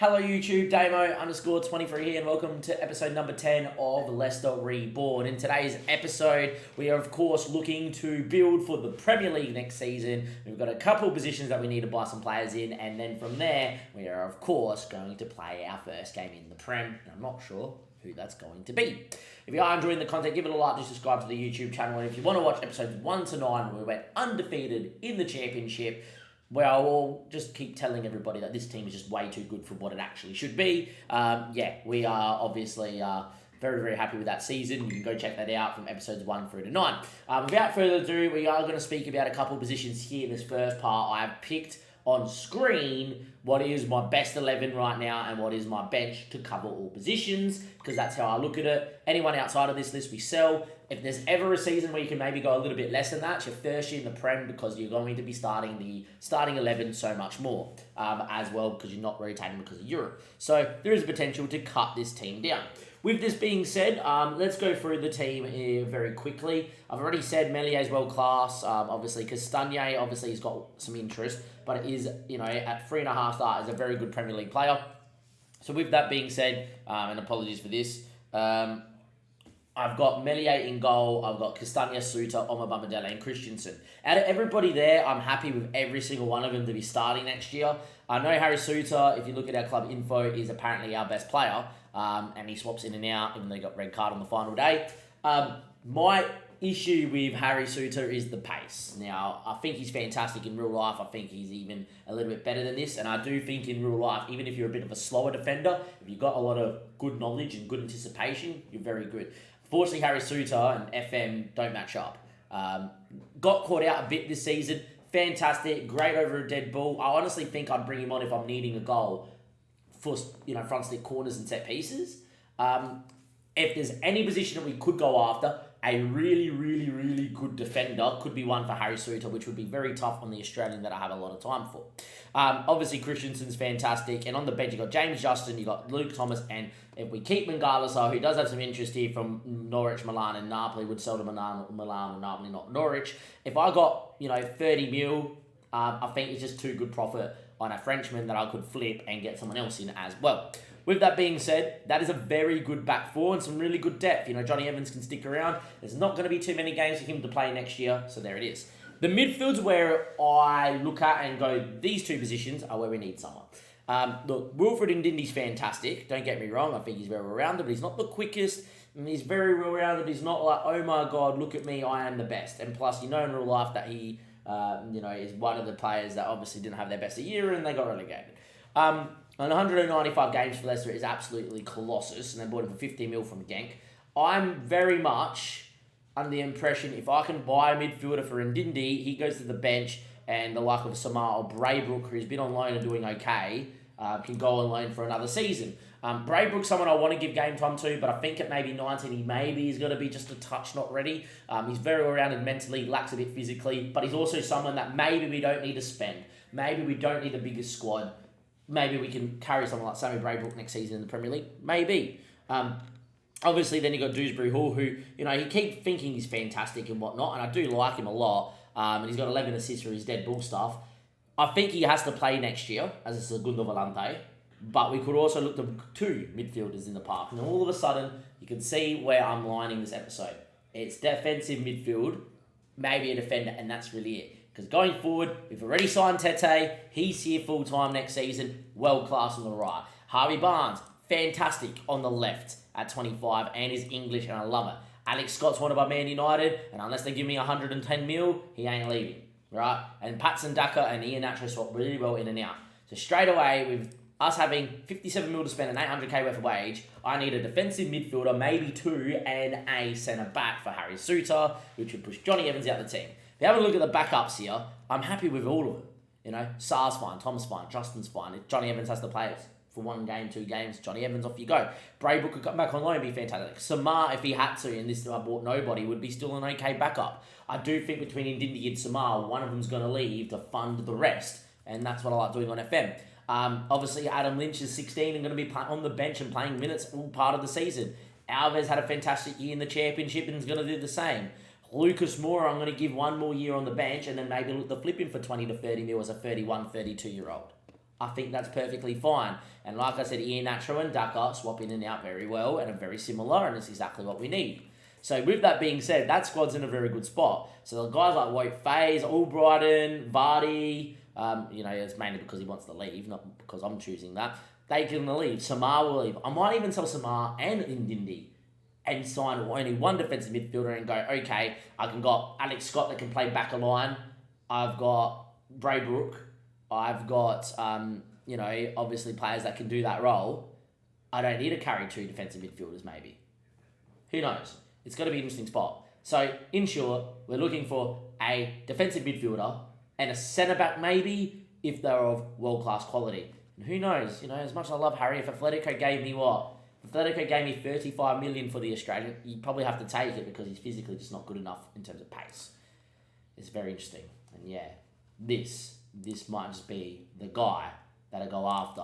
Hello YouTube, Damo_23 here and welcome to episode number 10 of Leicester Reborn. In today's episode, we are of course looking to build for the Premier League next season. We've got a couple of positions that we need to buy some players in, and then from there, we are of course going to play our first game in the Prem. I'm not sure who that's going to be. If you are enjoying the content, give it a like and subscribe to the YouTube channel. And if you want to watch episodes 1 to 9 where we went undefeated in the Championship, where I will just keep telling everybody that this team is just way too good for what it actually should be. We are obviously very, very happy with that season. You can go check that out from episodes 1 through to 9. Without further ado, we are going to speak about a couple of positions here in this first part. I have picked on screen what is my best 11 right now and what is my bench to cover all positions, because that's how I look at it. Anyone outside of this list we sell. If there's ever a season where you can maybe go a little bit less than that, it's your first year in the Prem, because you're going to be starting the starting 11 so much more as well, because you're not rotating because of Europe. So there is a potential to cut this team down. With this being said, let's go through the team here very quickly. I've already said Melier is world class. Obviously, Castagne obviously has got some interest, but it is, at 3.5 stars, is a very good Premier League player. So with that being said, and apologies for this, I've got Melier in goal. I've got Castagne, Suter, Omar and Christensen. Out of everybody there, I'm happy with every single one of them to be starting next year. I know Harry Suter, if you look at our club info, is apparently our best player. And he swaps in and out, even though he got red card on the final day. My issue with Harry Suter is the pace. Now, I think he's fantastic in real life. I think he's even a little bit better than this. And I do think in real life, even if you're a bit of a slower defender, if you've got a lot of good knowledge and good anticipation, you're very good. Fortunately, Harry Suter and FM don't match up. Got caught out a bit this season. Fantastic. Great over a dead ball. I honestly think I'd bring him on if I'm needing a goal for front stick corners and set pieces. If there's any position that we could go after, a really, really, really good defender could be one for Harry Suter, which would be very tough on the Australian that I have a lot of time for. Obviously, Christensen's fantastic. And on the bench, you got James Justin, you got Luke Thomas, and if we keep Mangala, who does have some interest here from Norwich, Milan, and Napoli, would sell to Milan and Napoli, not Norwich. If I got, 30 mil, I think it's just too good profit on a Frenchman that I could flip and get someone else in as well. With that being said, that is a very good back four and some really good depth. Johnny Evans can stick around. There's not going to be too many games for him to play next year, so there it is. The midfield's where I look at and go, these two positions are where we need someone. Look, Wilfred Ndindy's fantastic. Don't get me wrong. I think he's very well-rounded, but he's not the quickest. And he's very well-rounded. He's not like, oh my God, look at me, I am the best. And plus, in real life that he, is one of the players that obviously didn't have their best year and they got relegated. And 195 games for Leicester is absolutely colossus, and they bought him for 50 mil from Genk. I'm very much under the impression if I can buy a midfielder for Ndindy, he goes to the bench, and the like of Samar or Braybrook, who's been on loan and doing okay, can go on loan for another season. Braybrook's someone I want to give game time to, but I think at maybe 19 he maybe is going to be just a touch not ready. He's very well-rounded mentally, lacks a bit physically, but he's also someone that maybe we don't need to spend. Maybe we don't need the biggest squad. Maybe we can carry someone like Sammy Braybrook next season in the Premier League. Maybe. Obviously, then you got Dewsbury Hall, who, he keeps thinking he's fantastic and whatnot, and I do like him a lot. And he's got 11 assists for his dead ball stuff. I think he has to play next year as a Segundo Volante, but we could also look to two midfielders in the park. And all of a sudden, you can see where I'm lining this episode. It's defensive midfield, maybe a defender, and that's really it. Because going forward, we've already signed Tete. He's here full-time next season. World-class on the right. Harvey Barnes, fantastic on the left at 25 and is English, and I love it. Alex Scott's wanted by Man United, and unless they give me 110 mil, he ain't leaving, right? And Patson Daka and Ian Nacho swap really well in and out. So straight away, with us having 57 mil to spend and 800k worth of wage, I need a defensive midfielder, maybe two, and a centre-back for Harry Suter, which would push Johnny Evans out of the team. If you have a look at the backups here, I'm happy with all of them. Sar's fine, Tom's fine, Justin's fine. If Johnny Evans has to play for 1 game, 2 games, Johnny Evans, off you go. Braybrook could come back on loan and be fantastic. Samar, if he had to, and this I bought nobody, would be still an okay backup. I do think between Ndindy and Samar, one of them's going to leave to fund the rest, and that's what I like doing on FM. Obviously, Adam Lynch is 16 and going to be on the bench and playing minutes all part of the season. Alves had a fantastic year in the Championship and is going to do the same. Lucas Moura, I'm going to give 1 more year on the bench and then maybe look to flip him for 20 to 30 mil as a 31, 32-year-old. I think that's perfectly fine. And like I said, Iheanacho and Daka swap in and out very well and are very similar, and it's exactly what we need. So with that being said, that squad's in a very good spot. So the guys like Wout Faes, Albrighton, Vardy, it's mainly because he wants to leave, not because I'm choosing that. They can leave. Samar will leave. I might even sell Samar and Ndindi and sign only one defensive midfielder and go, okay, I can got Alex Scott that can play back a line. I've got Braybrook. I've got, obviously players that can do that role. I don't need to carry two defensive midfielders, maybe. Who knows? It's got to be an interesting spot. So, in short, we're looking for a defensive midfielder and a centre-back maybe if they're of world-class quality. And who knows? As much as I love Harry, if Atletico gave me what? If Atletico gave me 35 million for the Australian, you'd probably have to take it because he's physically just not good enough in terms of pace. It's very interesting. And yeah, this might just be the guy that I go after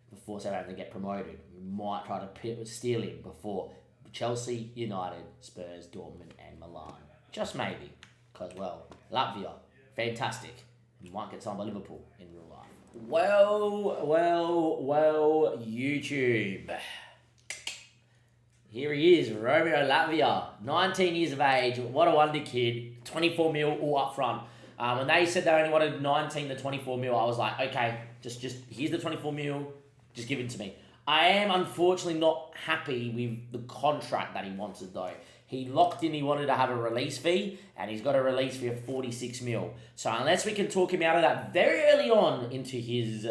before Southampton get promoted. We might try to steal him before Chelsea, United, Spurs, Dortmund and Milan. Just maybe. Because, Latvia, fantastic. You might get signed by Liverpool in real life. Well, YouTube. Here he is, Romeo Latvia, 19 years of age. What a wonder kid. 24 mil all up front. When they said they only wanted 19 to 24 mil, I was like, okay, just here's the 24 mil, just give it to me. I am unfortunately not happy with the contract that he wanted though. He locked in, he wanted to have a release fee, and he's got a release fee of 46 mil. So unless we can talk him out of that very early on into his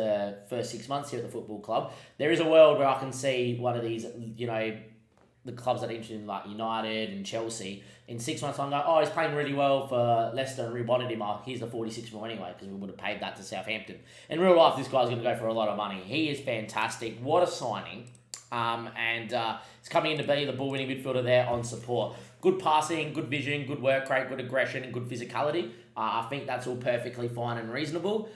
first 6 months here at the football club, there is a world where I can see one of these, the clubs that are interested in like United and Chelsea, in 6 months I'm going, he's playing really well for Leicester and we wanted him. Here's the 46 mil anyway because we would have paid that to Southampton. In real life, this guy's going to go for a lot of money. He is fantastic. What a signing. It's coming in to be the ball-winning midfielder there on support. Good passing, good vision, good work rate, good aggression, and good physicality. I think that's all perfectly fine and reasonable.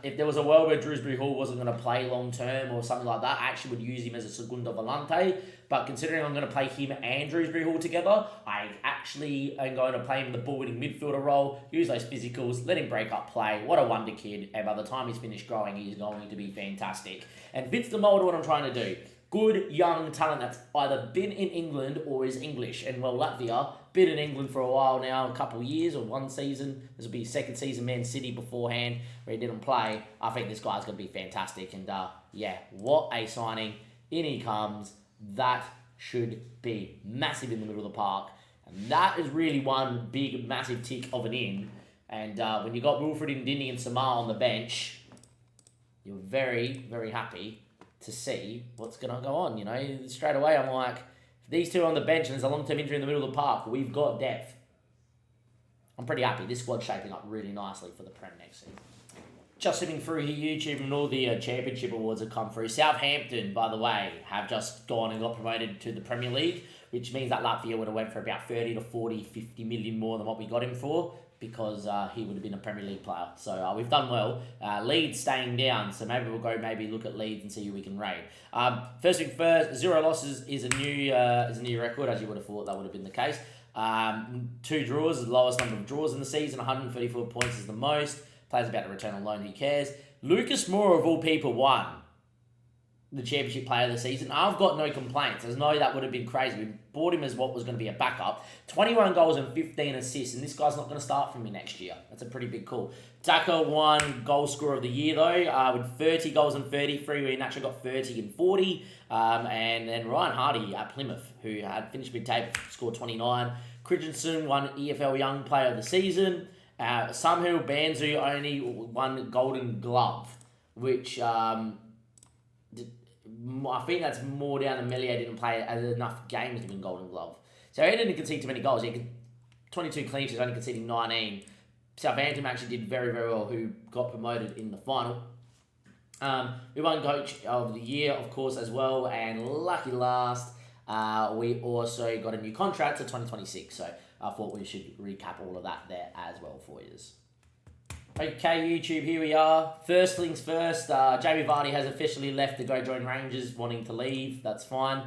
If there was a world where Drewsbury Hall wasn't going to play long-term or something like that, I actually would use him as a segundo volante. But considering I'm going to play him and Drewsbury Hall together, I actually am going to play him in the ball-winning midfielder role, use those physicals, let him break up play. What a wonder kid. And by the time he's finished growing, he's going to be fantastic. And fits the mold of what I'm trying to do. Good young talent that's either been in England or is English. And Latvia, been in England for a while now, a couple of years or one season. This will be his second season, Man City beforehand, where he didn't play. I think this guy's going to be fantastic. And what a signing. In he comes. That should be massive in the middle of the park. And that is really one big, massive tick of an in. And when you got Wilfred Ndidi and Samar on the bench, you're very, very happy to see what's going to go on. Straight away I'm like, if these two are on the bench and there's a long-term injury in the middle of the park, we've got depth. I'm pretty happy. This squad's shaping up really nicely for the Prem next season. Just sitting through here, YouTube, and all the championship awards have come through. Southampton, by the way, have just gone and got promoted to the Premier League, which means that Latvia would have went for about 30 to 40, 50 million more than what we got him for, because he would have been a Premier League player. So we've done well. Leeds staying down, so maybe we'll go look at Leeds and see who we can rate. First thing first, 0 losses is a new record, as you would have thought that would have been the case. 2 draws is the lowest number of draws in the season. 134 points is the most. Players about to return on loan, who cares? Lucas Moura, of all people, won the championship player of the season. I've got no complaints. I know that would have been crazy. We bought him as what was going to be a backup. 21 goals and 15 assists, and this guy's not going to start for me next year. That's a pretty big call. Daka won goal scorer of the year, though, with 30 goals and 33, where he naturally got 30 and 40. And then Ryan Hardy at Plymouth, who had finished mid-table, scored 29. Christensen won EFL Young Player of the Season. Samhil Banzu only won Golden Glove, which I think that's more down to Melier didn't play enough games to win Golden Glove. So he didn't concede too many goals. He had 22 clean sheets, only conceding 19. Southampton actually did very, very well, who got promoted in the final. We won Coach of the Year, of course, as well. And lucky last, we also got a new contract to 2026. So I thought we should recap all of that there as well for you. Okay, YouTube, here we are. First things first, Jamie Vardy has officially left to go join Rangers, wanting to leave. That's fine.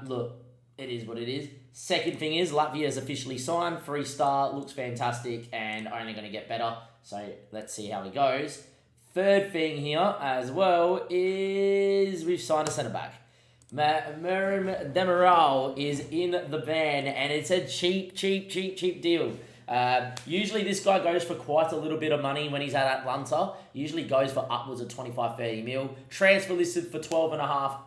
Look, it is what it is. Second thing is, Latvia has officially signed. 3-star, looks fantastic and only going to get better. So let's see how he goes. Third thing here as well is we've signed a centre back. Demiral is in the van, and it's a cheap deal. Usually this guy goes for quite a little bit of money when he's at Atlanta. Usually goes for upwards of 25-30 mil. Transfer listed for 12 and a half.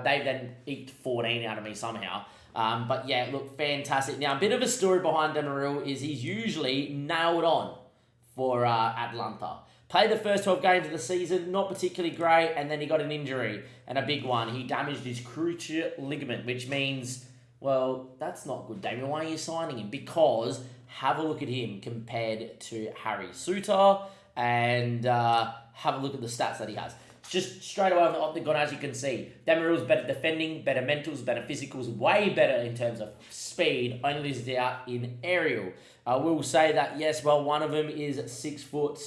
They then eked 14 out of me somehow. But yeah, look, fantastic. Now, a bit of a story behind Demiral is he's usually nailed on for Atlanta. Played the first 12 games of the season, not particularly great, and then he got an injury, and a big one. He damaged his cruciate ligament, which means, well, that's not good, Damien. Why are you signing him? Because have a look at him compared to Harry Suter, and have a look at the stats that he has. Just straight away on the octagon, as you can see, Demiral's better defending, better mentals, better physicals, way better in terms of speed, only loses out in aerial. I will say that, yes, well, one of them is 6 foot,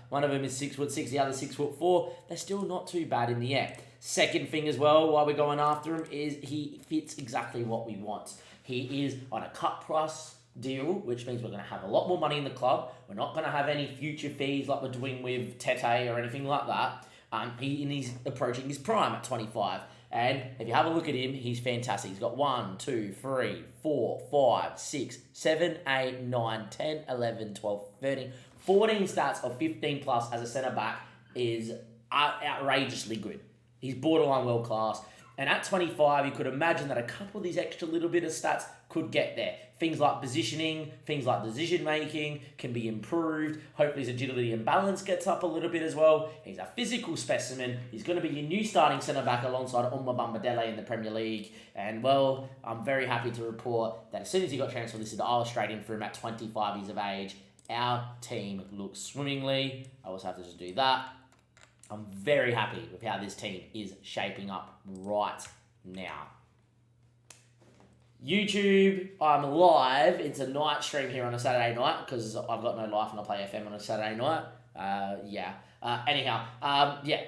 one of them is 6'6", the other 6'4". They're still not too bad in the air. Second thing as well, while we're going after him, is he fits exactly what we want. He is on a cut price deal, which means we're going to have a lot more money in the club. We're not going to have any future fees like we're doing with Tete or anything like that. He's approaching his prime at 25. And if you have a look at him, he's fantastic. He's got 1, 2, 3, 4, 5, 6, 7, 8, 9, 10, 11, 12, 13, 14 stats of 15 plus as a centre-back is outrageously good. He's borderline world class. And at 25, you could imagine that a couple of these extra little bit of stats could get there. Things like positioning, things like decision-making can be improved. Hopefully his agility and balance gets up a little bit as well. He's a physical specimen. He's going to be your new starting centre-back alongside Bambadele in the Premier League. And, well, I'm very happy to report that as soon as he got transfer listed, I was straight in for him at 25 years of age. Our team looks swimmingly. I also have to just do that. I'm very happy with how this team is shaping up right now. YouTube, I'm live. It's a night stream here on a Saturday night because I've got no life and I play FM on a Saturday night.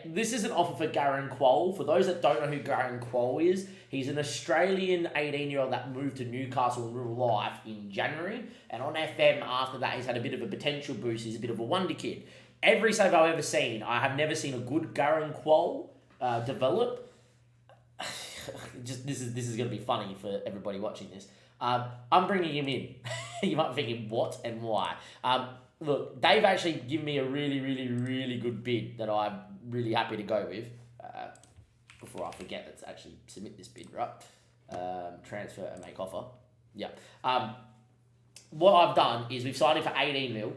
This is an offer for Garang Kuol. For those that don't know who Garang Kuol is, he's an Australian 18-year-old that moved to Newcastle in real life in January. And on FM after that, he's had a bit of a potential boost. He's a bit of a wonder kid. Every save I've ever seen, I have never seen a good Garang Kuol develop. This is going to be funny for everybody watching this. I'm bringing him in. You might be thinking, what and why? Look, Dave actually given me a really good bid that I'm really happy to go with. Before I forget, let's actually submit this bid, right? Transfer and make offer. Yeah. What I've done is we've signed him for 18 mil.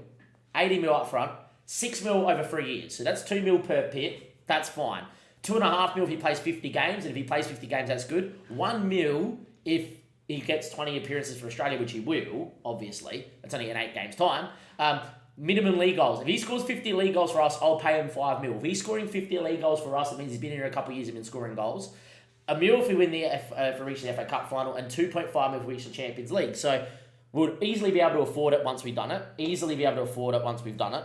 18 mil up front. 6 mil over 3 years. So that's 2 mil per pit. That's fine. 2.5 mil if he plays 50 games. And if he plays 50 games, that's good. 1 mil if he gets 20 appearances for Australia, which he will, obviously. That's only in 8 games' time. Minimum league goals. If he scores 50 league goals for us, I'll pay him 5 mil. If he's scoring 50 league goals for us, it means he's been here a couple of years and been scoring goals. 1 mil if we win if we reach the FA Cup final. And 2.5 mil if we reach the Champions League. So we'll easily be able to afford it once we've done it. Easily be able to afford it once we've done it.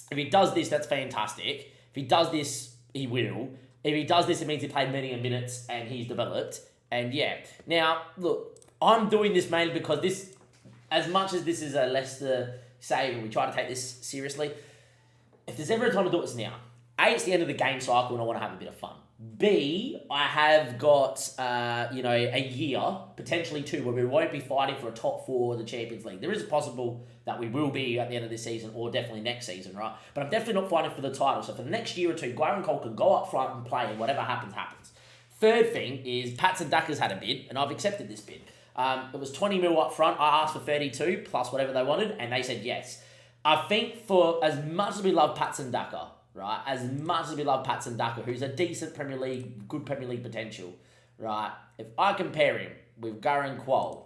If he does this, that's fantastic. If he does this, he will. If he does this, it means he played many minutes and he's developed. And yeah. Now, look, I'm doing this mainly because this, as much as this is a Leicester save and we try to take this seriously, if there's ever a time to do it, it's now. A, it's the end of the game cycle and I want to have a bit of fun. B, I have got, a year, potentially 2, where we won't be fighting for a top 4 of the Champions League. There is possible that we will be at the end of this season or definitely next season, right? But I'm definitely not fighting for the title. So for the next year or 2, Garang Kuol can go up front and play and whatever happens, happens. Third thing is Patson Daka's had a bid and I've accepted this bid. It was 20 mil up front. I asked for 32 plus whatever they wanted and they said yes. I think for as much as we love Patson Daka, right? As much as we love Patson Daka, who's a decent Premier League, good Premier League potential, right? If I compare him with Garang Kuol,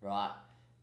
right?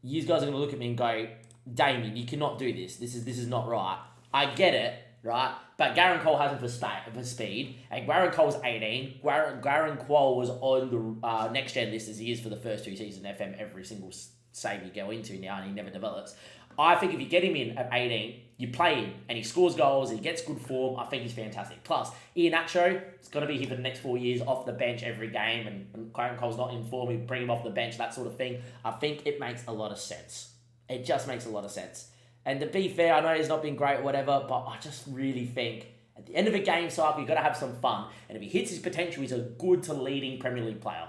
You guys are going to look at me and go, Damien, you cannot do this. This is not right. I get it, right? But Garang Kuol has him for speed, and Garang Kuol's 18. Garang Kuol was on the next gen list as he is for the first 2 seasons in FM every single save you go into now, and he never develops. I think if you get him in at 18, you play him, and he scores goals, he gets good form, I think he's fantastic. Plus, Iheanacho is going to be here for the next 4 years off the bench every game, and Garang Kuol's not in form, we bring him off the bench, that sort of thing. I think it makes a lot of sense. It just makes a lot of sense. And to be fair, I know he's not been great or whatever, but I just really think at the end of a game cycle, you've got to have some fun. And if he hits his potential, he's a good to leading Premier League player.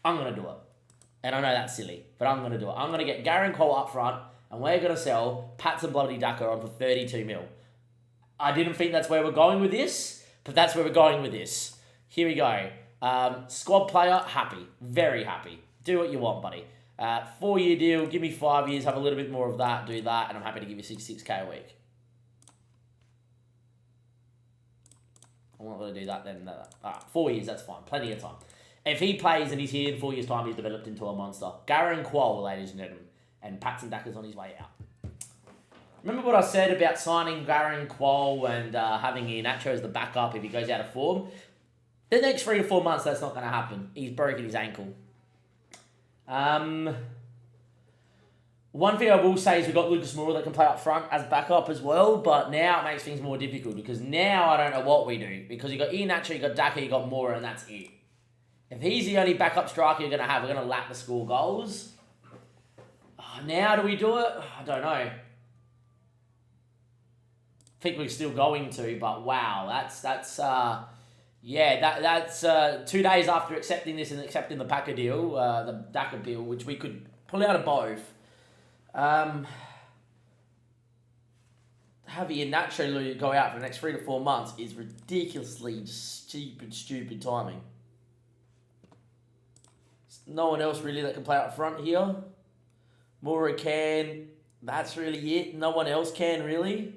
I'm going to do it. And I know that's silly, but I'm going to do it. I'm going to get Garang Kuol up front, and we're going to sell Pats and Bloody Ducker on for 32 mil. I didn't think that's where we're going with this, but that's where we're going with this. Here we go. Squad player, happy. Very happy. Do what you want, buddy. 4-year deal, give me 5 years, have a little bit more of that, do that, and I'm happy to give you 66k a week. I'm not going to do that then. Alright, 4 years, that's fine. Plenty of time. If he plays and he's here in 4 years' time, he's developed into a monster. Garang Kuol, ladies and gentlemen. And Pats and Ducker's on his way out. Remember what I said about signing Garang Kuol and having Iheanacho as the backup if he goes out of form? The next 3 to 4 months, that's not going to happen. He's broken his ankle. One thing I will say is we've got Lucas Moura that can play up front as backup as well, but now it makes things more difficult because now I don't know what we do. Because you've got Iheanacho, you've got Daka, you've got Moura, and that's it. If he's the only backup striker you're going to have, we're going to lack to score goals. Now do we do it? I don't know. I think we're still going to, but wow, that's 2 days after accepting this and accepting the Packer deal, the Daka deal, which we could pull out of both. Have Iheanacho go out for the next 3 to 4 months is ridiculously stupid timing. No one else really that can play up front here. Moura can. That's really it. No one else can really.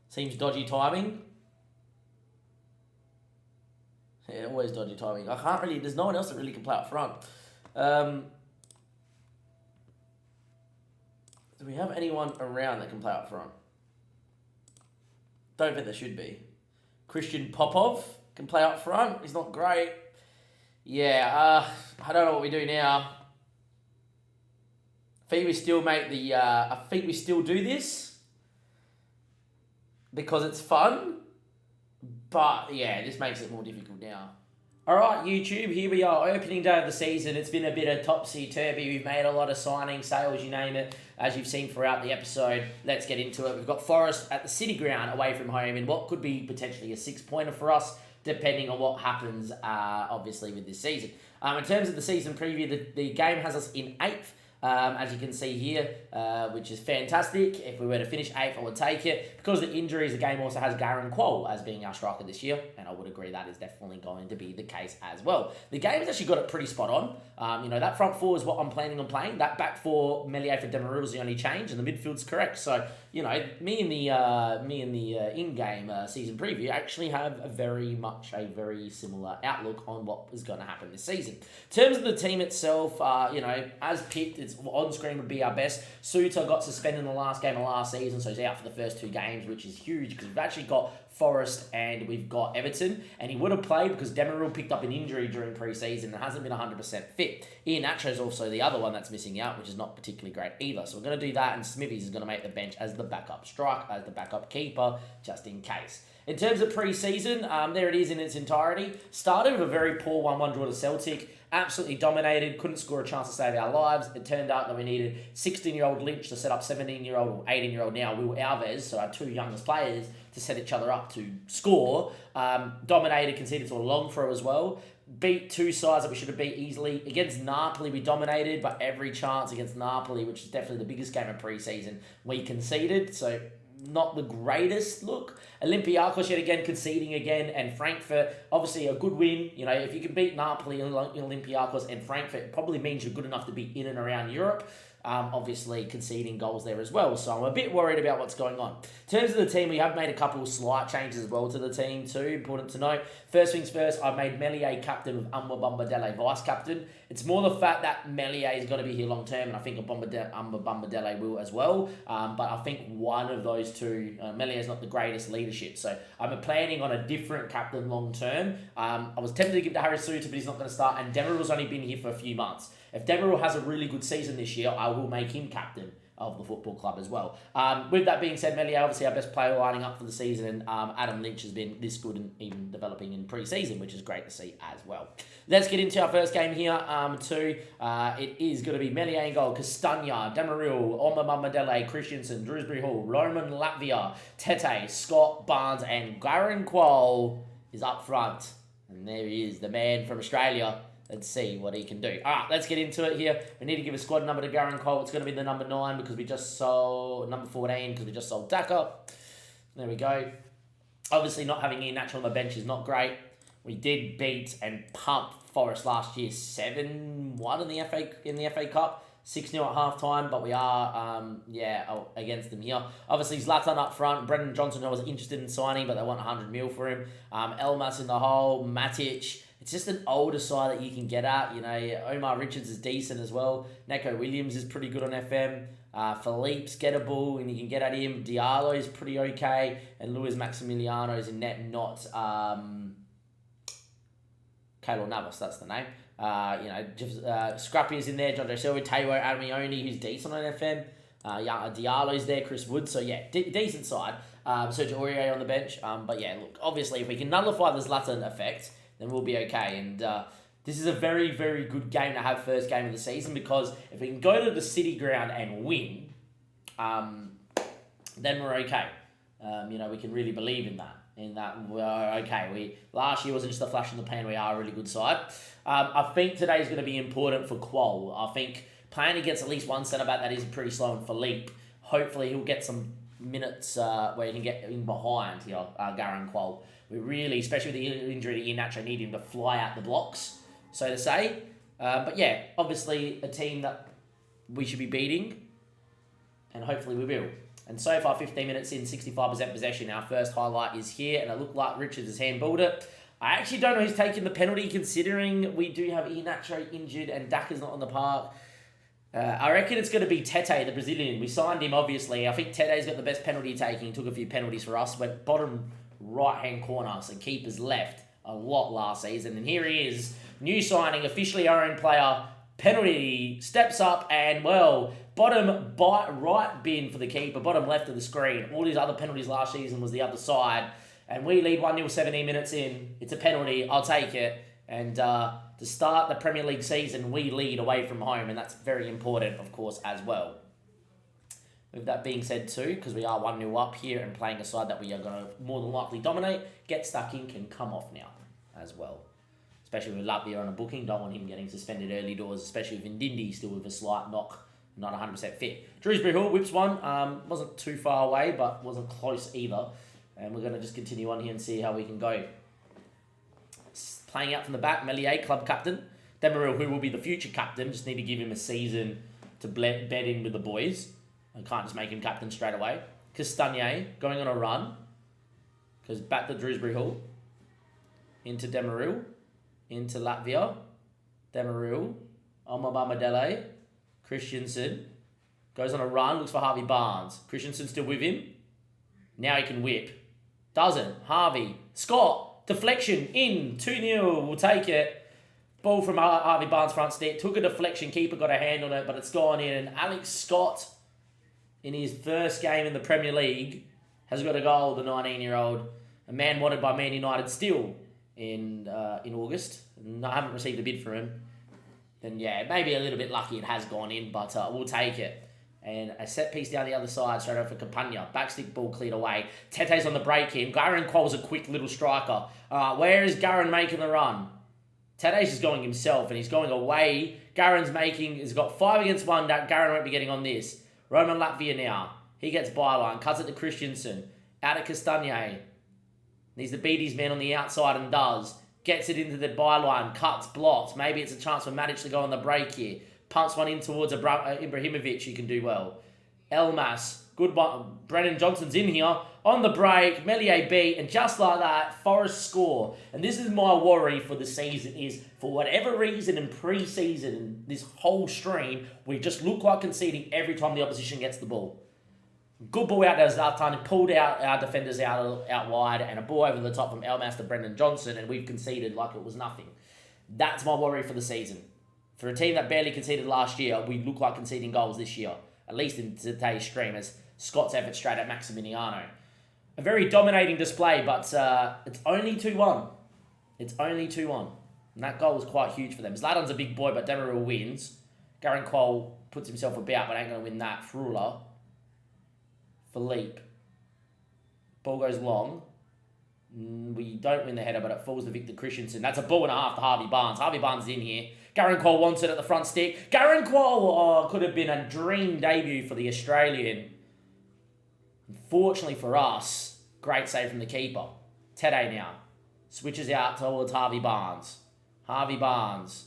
Seems dodgy timing. Yeah, always dodgy timing. I can't really... There's no one else that really can play up front. Do we have anyone around that can play up front? Don't think there should be. Christian Popov can play up front. He's not great. Yeah, I don't know what we do now. I think we still make the... I think we still do this because it's fun. But, yeah, this makes it more difficult now. All right, YouTube, here we are, opening day of the season. It's been a bit of topsy-turvy. We've made a lot of signings, sales, you name it, as you've seen throughout the episode. Let's get into it. We've got Forest at the City Ground away from home in what could be potentially a 6-pointer for us, depending on what happens, obviously, with this season. In terms of the season preview, the game has us in 8th. As you can see here, which is fantastic. If we were to finish 8th, I would take it. Because of the injuries, the game also has Garang Kuol as being our striker this year, and I would agree that is definitely going to be the case as well. The game has actually got it pretty spot on. That front four is what I'm planning on playing. That back four, Meslier for Demaru, is the only change, and the midfield's correct. So, me and the in-game season preview actually have a very similar outlook on what is going to happen this season. In terms of the team itself, as picked, it's on screen would be our best. Suter got suspended in the last game of last season, so he's out for the first 2 games, which is huge because we've actually got Forest and we've got Everton, and he would have played because Demaru picked up an injury during pre-season and hasn't been 100% fit. Iheanacho is also the other one that's missing out, which is not particularly great either. So we're going to do that, and Smithies is going to make the bench as the backup striker, as the backup keeper, just in case. In terms of pre-season, there it is in its entirety. Started with a very poor 1-1 draw to Celtic. Absolutely dominated, couldn't score a chance to save our lives. It turned out that we needed 16-year-old Lynch to set up 17-year-old or 18-year-old now Will Alves, so our 2 youngest players, to set each other up to score. Dominated, conceded to a long throw as well. Beat 2 sides that we should have beat easily. Against Napoli, we dominated, but every chance against Napoli, which is definitely the biggest game of pre-season, we conceded. So not the greatest look. Olympiacos yet again conceding again, and Frankfurt, obviously a good win. If you can beat Napoli, Olympiacos, and Frankfurt, it probably means you're good enough to be in and around Europe. Obviously conceding goals there as well. So I'm a bit worried about what's going on. In terms of the team, we have made a couple of slight changes as well to the team too. Important to note. First things first, I've made Meslier captain with Bombadele vice captain. It's more the fact that Meslier is going to be here long term, and I think Bombadele will as well. But I think one of those two, Meslier is not the greatest leadership. So I'm planning on a different captain long term. I was tempted to give to Harry Suter, but he's not going to start. And Demaru's only been here for a few months. If Demaru has a really good season this year, I will make him captain. of the football club as well. With that being said, Melier, obviously our best player lining up for the season, and Adam Lynch has been this good and even developing in pre-season, which is great to see as well. Let's get into our first game here, too. It is going to be Melier in goal, Castagna, Demaril, Omamadele, Christensen, Drewsbury Hall, Roman Latvia, Tete, Scott, Barnes, and Garang Kuol is up front. And there he is, the man from Australia. Let's see what he can do. All right, let's get into it here. We need to give a squad number to Garang Kuol. It's going to be the number 9 because we just sold... Number 14 because we just sold Daka. There we go. Obviously, not having Iheanacho on the bench is not great. We did beat and pump Forest last year 7-1 in the FA Cup. 6-0 at half-time, but we are, against them here. Obviously, Zlatan up front. Brendan Johnson, I was interested in signing, but they want 100 mil for him. Elmas in the hole. Matic. It's just an older side that you can get at. You know, Omar Richards is decent as well. Neko Williams is pretty good on FM. Philippe's gettable, and you can get at him. Diallo is pretty okay. And Luis Maximiliano is in net, not Keylor Navas, that's the name. Scrappy is in there. John Joe Silva, Taiwo Adamioni, who's decent on FM. Diallo's there. Chris Wood. So, yeah, decent side. Sergio Aurier on the bench. But, yeah, look, obviously, if we can nullify the Zlatan effect, then we'll be okay. And this is a very, very good game to have first game of the season, because if we can go to the City ground and win, then we're okay. We can really believe in that. We're okay. Last year wasn't just a flash in the pan. We are a really good side. I think today is going to be important for Kuol. I think playing against at least one centre back that is pretty slow in Philippe. Hopefully he'll get some minutes where he can get in behind here, Garang Kuol. We really, especially with the injury to Iheanacho, need him to fly out the blocks, so to say. But yeah, obviously a team that we should be beating, and hopefully we will. And so far, 15 minutes in, 65% possession. Our first highlight is here, and it looked like Richards has handballed it. I actually don't know who's taking the penalty, considering we do have Iheanacho injured and Daka's not on the park. I reckon it's going to be Tete, the Brazilian. We signed him, obviously. I think Tete's got the best penalty taking. He took a few penalties for us. Went bottom right-hand corner, so keepers left a lot last season. And here he is, new signing, officially our own player. Penalty, steps up, and, well, bottom right bin for the keeper, bottom left of the screen. All his other penalties last season was the other side. And we lead 1-0 17 minutes in. It's a penalty. I'll take it. And to start the Premier League season, we lead away from home, and that's very important, of course, as well. With that being said, too, because we are 1-0 up here and playing a side that we are going to more than likely dominate, Get Stuck In can come off now as well. Especially with Latvia on a booking. Don't want him getting suspended early doors, especially with Ndindi still with a slight knock, not 100% fit. Drewsbury Hall whips one. Wasn't too far away, but wasn't close either. And we're going to just continue on here and see how we can go. Playing out from the back, Melier, club captain. Demaril, who will be the future captain. Just need to give him a season to bed in with the boys. I can't just make him captain straight away. Castagna going on a run. Because back to Drewsbury Hall. Into Demaril. Into Latvia. Demaril. Omamadele. Christensen. Goes on a run. Looks for Harvey Barnes. Christensen still with him. Now he can whip. Doesn't. Harvey. Scott. Deflection. In. 2-0. We'll take it. Ball from Harvey Barnes front stick. Took a deflection. Keeper got a hand on it, but it's gone in. And Alex Scott, in his first game in the Premier League, has got a goal, the 19-year-old. A man wanted by Man United still in August. And I haven't received a bid for him. Then, yeah, maybe a little bit lucky it has gone in, but we'll take it. And a set piece down the other side, straight over for Campagna. Backstick ball cleared away. Tete's on the break in. Garang Kuol's a quick little striker. Where is Garang making the run? Tete's just going himself, and he's going away. He's got 5 against 1. Garang won't be getting on this. Roman Latvia now. He gets byline. Cuts it to Christensen. Out at Castagna. Needs to beat his man on the outside and does. Gets it into the byline. Cuts, blocks. Maybe it's a chance for Matic to go on the break here. Pumps one in towards Ibrahimovic, who can do well. Elmas. Good one. Brendan Johnson's in here. On the break. Melier beat. And just like that, Forest score. And this is my worry for the season is, for whatever reason in pre-season, this whole stream, we just look like conceding every time the opposition gets the ball. Good ball out there Zlatan, pulled out our defenders out wide, and a ball over the top from Elmas to Brendan Johnson, and we've conceded like it was nothing. That's my worry for the season. For a team that barely conceded last year, we look like conceding goals this year. at least in today's stream, as Scott's effort straight at Maximiliano. A very dominating display, but it's only 2-1. It's only 2-1. And that goal was quite huge for them. Zlatan's a big boy, but Demirel wins. Garang Kuol puts himself about, but ain't going to win that. Frula. Philippe. Ball goes long. We don't win the header, but it falls to Victor Christensen. That's a ball and a half to Harvey Barnes. Harvey Barnes is in here. Garang Kuol wants it at the front stick. Garang Kuol could have been a dream debut for the Australian. Unfortunately for us, great save from the keeper. Tede now. Switches out towards Harvey Barnes. Harvey Barnes.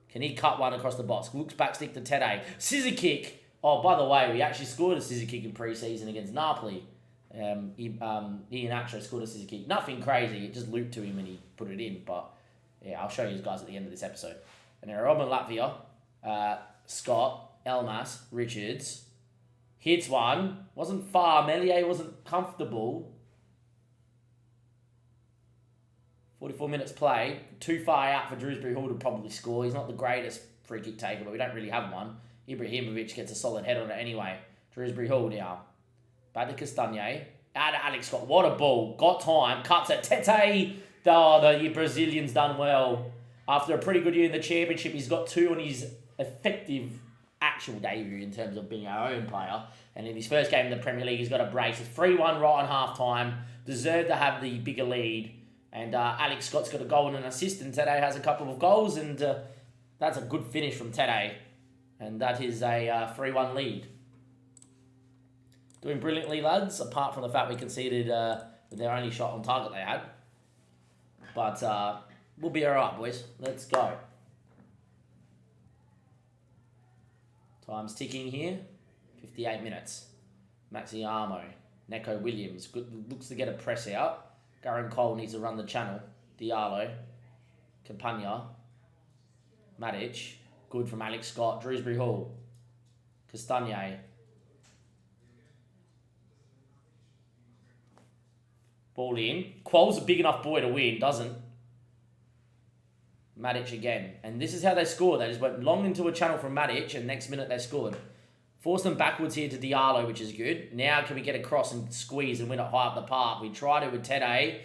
Can he cut one across the box? Looks back stick to Tede. Scissor kick. Oh, by the way, we actually scored a scissor kick in pre-season against Napoli. Iheanacho scored a scissor kick. Nothing crazy. It just looped to him and he put it in. But yeah, I'll show you guys at the end of this episode. And then Reborn Latvia. Scott. Elmas. Richards. Hits one. Wasn't far. Melier wasn't comfortable. 44 minutes played. Too far out for Drewsbury Hall to probably score. He's not the greatest free kick taker, but we don't really have one. Ibrahimovic gets a solid head on it anyway. Drewsbury Hall now. Back to Castagne. Out to Alex Scott. What a ball. Got time. Cuts it. Tete. Oh, the Brazilian's done well. After a pretty good year in the championship, he's got 2 on his effective actual debut in terms of being our own player. And in his first game in the Premier League, he's got a brace. It's 3-1 right on half-time. Deserved to have the bigger lead. And Alex Scott's got a goal and an assist, and Tede has a couple of goals, and that's a good finish from Tede. And that is a 3-1 lead. Doing brilliantly, lads, apart from the fact we conceded their only shot on target they had. But we'll be all right, boys. Let's go. Time's ticking here. 58 minutes. Maxi Armo. Neko Williams. Good, looks to get a press out. Garang Kuol needs to run the channel. Diallo. Campagna. Matic. Good from Alex Scott. Drewsbury Hall. Castagne. Ball in. Kuol's a big enough boy to win, doesn't? Matic again. And this is how they scored. They just went long into a channel from Matic, and next minute they scored. Forced them backwards here to Diallo, which is good. Now can we get across and squeeze and win it high up the park? We tried it with Tede.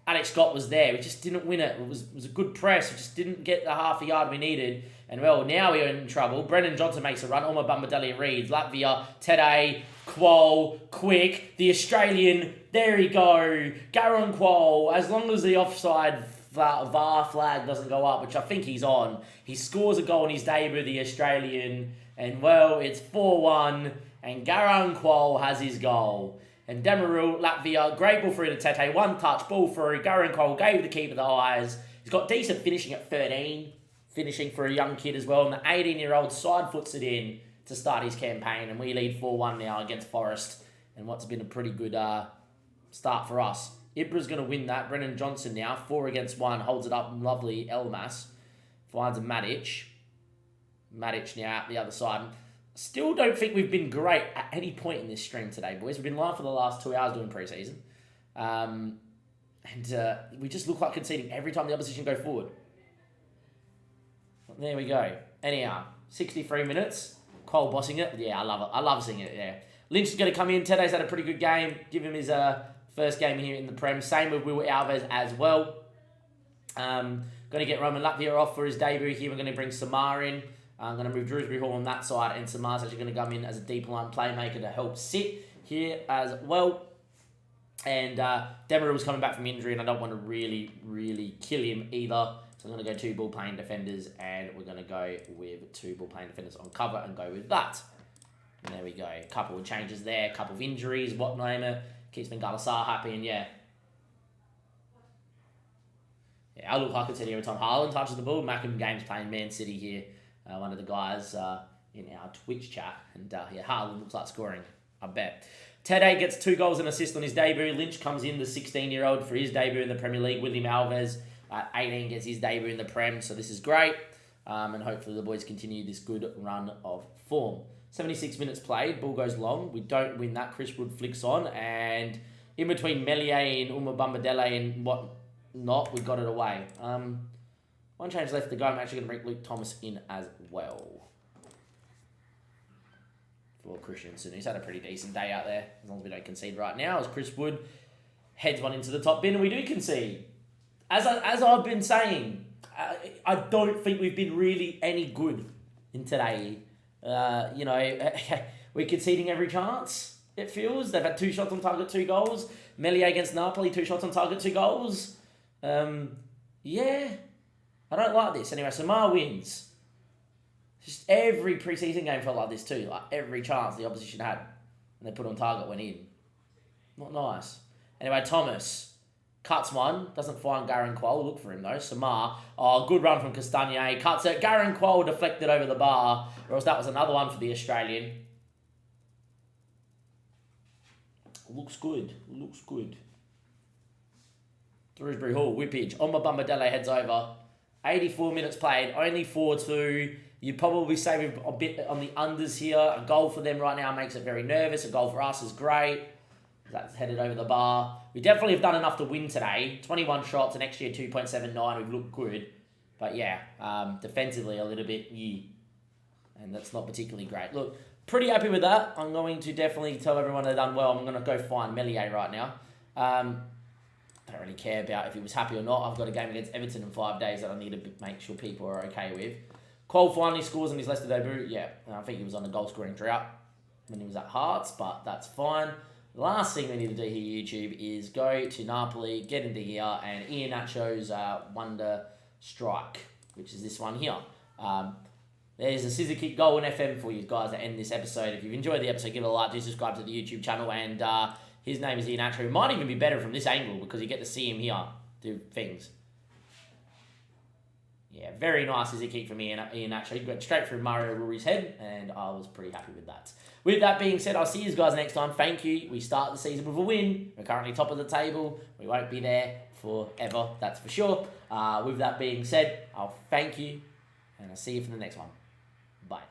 Alex Scott was there. We just didn't win it. It was a good press. We just didn't get the half a yard we needed. And well, now we're in trouble. Brendan Johnson makes a run. Oma Bambadeli reads. Latvia, Tede, Kuol, quick. The Australian, there he go. Garang Kuol, as long as the offside VAR flag doesn't go up, which I think he's on, he scores a goal in his debut, the Australian. And well, it's 4-1, and Garang Kuol has his goal. And Demirel, Latvia, great ball through to Tete, one touch, ball through. Garang Kuol gave the keeper the eyes. He's got decent finishing at 13, finishing for a young kid as well. And the 18-year-old side foots it in to start his campaign. And we lead 4-1 now against Forest. And what's been a pretty good start for us. Ibra's going to win that. Brennan Johnson now, 4 against 1, holds it up. Lovely Elmas. Finds a Matic. Matic now out the other side. Still don't think we've been great at any point in this stream today, boys. We've been live for the last 2 hours doing pre-season. And we just look like conceding every time the opposition go forward. There we go. Anyhow, 63 minutes. Cole bossing it. Yeah, I love it. I love seeing it, yeah. Lynch is going to come in. Tede's had a pretty good game. Give him his first game here in the Prem. Same with Will Alves as well. Going to get Roman Latvia off for his debut here. We're going to bring Samar in. I'm going to move Drewsbury Hall on that side, and Samar's actually going to come in as a deep line playmaker to help sit here as well. And Demirel's coming back from injury, and I don't want to really kill him either. So I'm going to go 2 ball-playing defenders, and we're going to go with 2 ball-playing defenders on cover and go with that. And there we go. A couple of changes there, a couple of injuries, what name it. Keeps Bengala Sarr happy, and yeah. Yeah, I look like I said every time Haaland touches the ball. Mackham Games playing Man City here. One of the guys in our Twitch chat. And yeah, Haaland looks like scoring, I bet. Tede gets 2 goals and assist on his debut. Lynch comes in, the 16-year-old, for his debut in the Premier League. William Alves, 18, gets his debut in the Prem. So this is great. And hopefully the boys continue this good run of form. 76 minutes played. Ball goes long. We don't win that. Chris Wood flicks on. And in between Melier and Uma Bambadele and whatnot, we got it away. One change left to go. I'm actually going to bring Luke Thomas in as well. for Christensen. He's had a pretty decent day out there, as long as we don't concede right now, as Chris Wood heads one into the top bin, and we do concede. As I've been saying, I don't think we've been really any good in today. We're conceding every chance, it feels. They've had 2 shots on target, 2 goals. Meslier against Napoli, 2 shots on target, 2 goals. Yeah, I don't like this. Anyway, Samar wins. Just every pre-season game felt like this too. Like every chance the opposition had and they put on target went in. Not nice. Anyway, Thomas cuts one. Doesn't find Garang Kuol. Look for him though. Samar. Oh, good run from Castagnier. Cuts it. Garang Kuol deflected over the bar. Or else that was another one for the Australian. Looks good. Looks good. Dewsbury Hall. Whippage. Omar Bombadelle heads over. 84 minutes played. Only 4-2. You'd probably save a bit on the unders here. A goal for them right now makes it very nervous. A goal for us is great. That's headed over the bar. We definitely have done enough to win today. 21 shots, an XG of 2.79. We've looked good. But yeah, defensively a little bit, and that's not particularly great. Look, pretty happy with that. I'm going to definitely tell everyone they've done well. I'm going to go find Meslier right now. Don't really care about if he was happy or not. I've got a game against Everton in 5 days that I need to make sure people are okay with. Kuol finally scores in his Leicester debut. Yeah, I think he was on a goal-scoring drought when he was at Hearts, but that's fine. The last thing we need to do here, YouTube, is go to Napoli, get into here, and Ian Nacho's Wonder Strike, which is this one here. There's a scissor kick goal in FM for you guys to end this episode. If you've enjoyed the episode, give it a like, do subscribe to the YouTube channel, and his name is Ian Nacho. It might even be better from this angle because you get to see him here do things. Yeah, very nice scissor kick from Ian Nacho. He went straight through Mario Ruri's head, and I was pretty happy with that. With that being said, I'll see you guys next time. Thank you. We start the season with a win. We're currently top of the table. We won't be there forever, that's for sure. With that being said, I'll thank you, and I'll see you for the next one. Bye.